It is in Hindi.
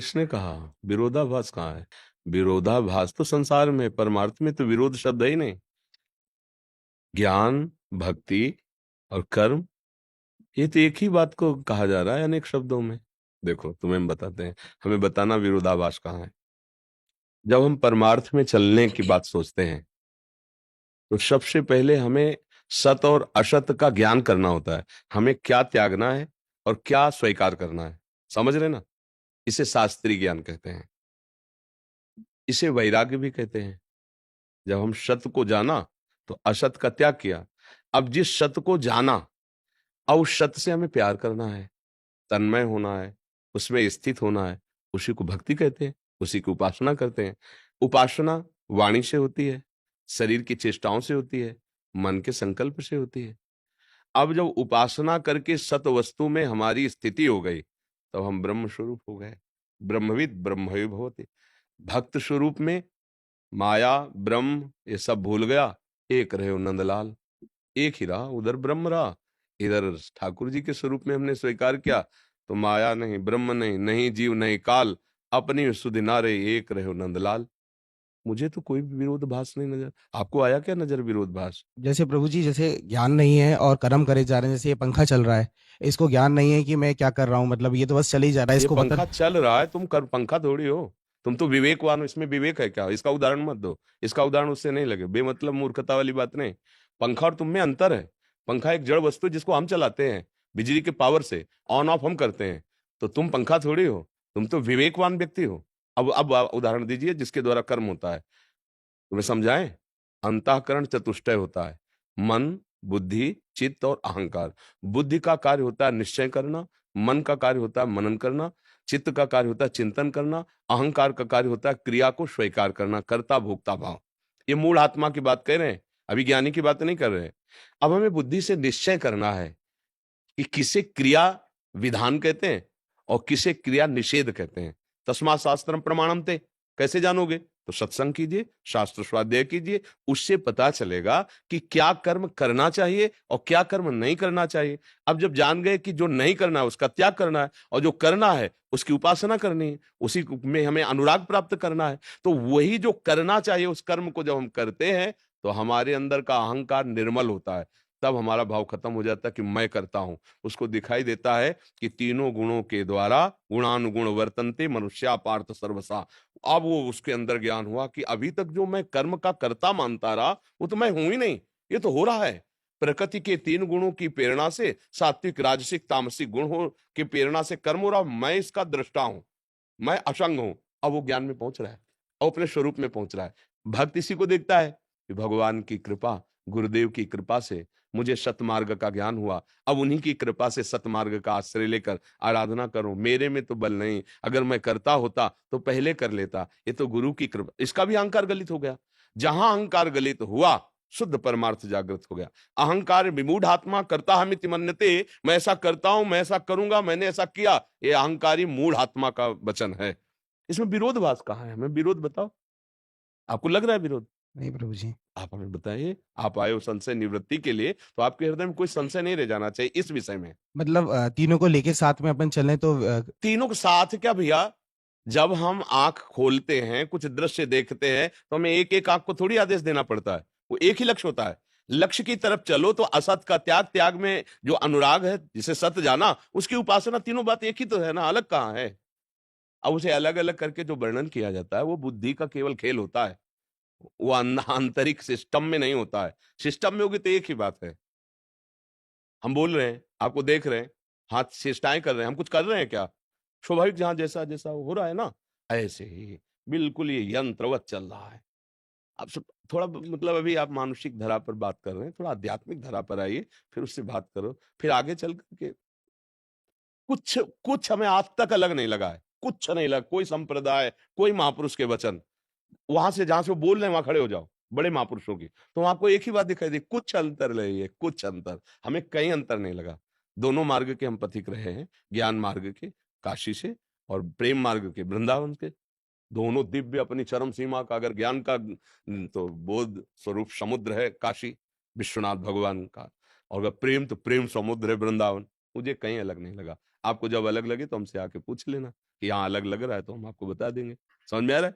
किसने कहा? विरोधाभास कहाँ है? विरोधाभास तो संसार में, परमार्थ में तो विरोध शब्द है ही नहीं। ज्ञान, भक्ति और कर्म, ये तो एक ही बात को कहा जा रहा है अनेक शब्दों में। देखो तुम्हें हम बताते हैं, हमें बताना विरोधाभास कहाँ है। जब हम परमार्थ में चलने की बात सोचते हैं तो सबसे पहले हमें सत और असत का ज्ञान करना होता है। हमें क्या त्यागना है और क्या स्वीकार करना है, समझ रहे ना? इसे शास्त्रीय ज्ञान कहते हैं, इसे वैराग्य भी कहते हैं। जब हम सत्य को जाना तो असत का त्याग किया। अब जिस सत्य को जाना, अब उस सत्य से हमें प्यार करना है, तन्मय होना है, उसमें स्थित होना है, उसी को भक्ति कहते हैं, उसी की उपासना करते हैं। उपासना वाणी से होती है, शरीर की चेष्टाओं से होती है, मन के संकल्प से होती है। अब जब उपासना करके सत वस्तु में हमारी स्थिति हो गई, तब हम ब्रह्म स्वरूप हो गए। ब्रह्मविद ब्रह्मवि भवति। भक्त स्वरूप में माया ब्रह्म ये सब भूल गया, एक रहे नंदलाल। एक ही रहा, उधर ब्रह्म रहा, इधर ठाकुर जी के स्वरूप में हमने स्वीकार किया। तो माया नहीं, ब्रह्म नहीं, नहीं जीव नहीं काल, अपनी सुधि नारे एक रहे नंदलाल। मुझे तो कोई भी विरोधाभास नहीं नजर। आपको आया क्या नजर विरोधाभास? जैसे प्रभु जी, जैसे ज्ञान नहीं है और कर्म करे जा रहे हैं, जैसे ये पंखा चल रहा है, इसको ज्ञान नहीं है कि मैं क्या कर रहा हूँ, मतलब ये तो बस चल ही जा रहा है, ये इसको पता। पंखा चल रहा है, तुम कर पंखा थोड़ी हो। तुम तो विवेकवान हो, इसमें विवेक है क्या? इसका उदाहरण मत दो, इसका उदाहरण उससे नहीं लगे, बेमतलब मूर्खता वाली बात नहीं। पंखा और तुम में अंतर है। पंखा एक जड़ वस्तु है जिसको हम चलाते हैं बिजली के पावर से, ऑन ऑफ हम करते हैं। तो तुम पंखा थोड़ी हो, तुम तो विवेकवान व्यक्ति हो। अब उदाहरण दीजिए जिसके द्वारा कर्म होता है, तुम्हें समझाएं। अंतःकरण चतुष्टय होता है, मन, बुद्धि, चित्त और अहंकार। बुद्धि का कार्य होता है निश्चय करना, मन का कार्य होता है मनन करना, चित्त का कार्य होता है चिंतन करना, अहंकार का कार्य होता है क्रिया को स्वीकार करना, कर्ता भोक्ता भाव। ये मूल आत्मा की बात कह रहे हैं, अभी ज्ञानी की बात नहीं कर रहे हैं। अब हमें बुद्धि से निश्चय करना है कि किसे क्रिया विधान कहते हैं और किसे क्रिया निषेध कहते हैं। तस्मात् शास्त्रम प्रमाणम ते, कैसे जानोगे? तो सत्संग कीजिए, शास्त्र स्वाध्याय कीजिए, उससे पता चलेगा कि क्या कर्म करना चाहिए और क्या कर्म नहीं करना चाहिए। अब जब जान गए कि जो नहीं करना है उसका त्याग करना है और जो करना है उसकी उपासना करनी है, उसी में हमें अनुराग प्राप्त करना है, तो वही जो करना चाहिए उस कर्म को जब हम करते हैं तो हमारे अंदर का अहंकार निर्मल होता है। तब हमारा भाव खत्म हो जाता है कि मैं करता हूं। उसको दिखाई देता है कि तीनों गुणों के द्वारा गुणानुगुण वर्तन्ते मनुष्या पार्थ सर्वसा। अब वो उसके अंदर ज्ञान हुआ कि अभी तक जो मैं कर्म का कर्ता मानता रहा वो तो मैं हूं ही नहीं, ये तो हो रहा है। प्रकृति के तीन गुणों की प्रेरणा से, सात्विक राजसिक तामसिक गुण हो की प्रेरणा से कर्म हो रहा, मैं इसका दृष्टा हूं, मैं असंग हूं। अब वो ज्ञान में पहुंच रहा है और अपने स्वरूप में पहुंच रहा है। भक्त इसी को देखता है कि भगवान की कृपा, गुरुदेव की कृपा से मुझे सतमार्ग का ज्ञान हुआ। अब उन्हीं की कृपा से सतमार्ग का आश्रय लेकर आराधना करूं। मेरे में तो बल नहीं, अगर मैं करता होता तो पहले कर लेता। ये तो गुरु की कृपा। इसका भी अहंकार गलित हो गया। जहां अहंकार गलित हुआ, शुद्ध परमार्थ जागृत हो गया। अहंकार विमूढ़ आत्मा करता हमिति मन्यते, मैं ऐसा करता हूं, मैं ऐसा करूंगा, मैंने ऐसा किया, ये अहंकारी मूढ़ आत्मा का वचन है। इसमें विरोधवास कहाँ है? हमें विरोध बताओ। आपको लग रहा है विरोध? नहीं प्रभु जी। आप हमें बताइए। आप आए हो संशय निवृत्ति के लिए, तो आपके हृदय में कोई संशय नहीं रह जाना चाहिए इस विषय में। मतलब तीनों को लेके साथ में अपन चलें तो तीनों के साथ क्या भैया? जब हम आंख खोलते हैं, कुछ दृश्य देखते हैं, तो हमें एक एक आंख को थोड़ी आदेश देना पड़ता है। वो एक ही लक्ष्य होता है। लक्ष्य की तरफ चलो तो असत का त्याग, त्याग में जो अनुराग है, जिसे सत्य जाना, उसकी उपासना, तीनों बात एक ही तो है ना, अलग कहाँ है? अब उसे अलग अलग करके जो वर्णन किया जाता है वो बुद्धि का केवल खेल होता है। वो आंतरिक सिस्टम में नहीं होता है। सिस्टम में होगी तो एक ही बात है। हम बोल रहे हैं, आपको देख रहे हैं, हाथ चेष्टाएं कर रहे हैं, हम कुछ कर रहे हैं क्या? स्वाभाविक जहां जैसा जैसा हो रहा है ना, ऐसे ही बिल्कुल ये यंत्रवत चल रहा है। अब सब थोड़ा मतलब अभी आप मानसिक धरा पर बात कर रहे हैं, थोड़ा आध्यात्मिक धरा पर आइए, फिर उससे बात करो, फिर आगे चल करके कुछ कुछ हमें आज तक अलग नहीं लगा है, कुछ नहीं लगा। कोई संप्रदाय, कोई महापुरुष के वचन, वहां से जहां से वो बोल रहे हैं वहां खड़े हो जाओ, बड़े महापुरुषों की, तो आपको एक ही बात दिखाई दी, कुछ अंतर नहीं है, कुछ अंतर। हमें कहीं अंतर नहीं लगा। दोनों मार्ग के हम पथिक रहे हैं, ज्ञान मार्ग के काशी से और प्रेम मार्ग के वृंदावन के। दोनों दिव्य अपनी चरम सीमा का, अगर ज्ञान का तो बोध स्वरूप समुद्र है काशी, विश्वनाथ भगवान का, और अगर प्रेम तो प्रेम समुद्र है वृंदावन। मुझे कहीं अलग नहीं लगा। आपको जब अलग लगे तो हमसे आके पूछ लेना। कि यहाँ अलग लग रहा है तो हम आपको बता देंगे। समझ में आ रहा है?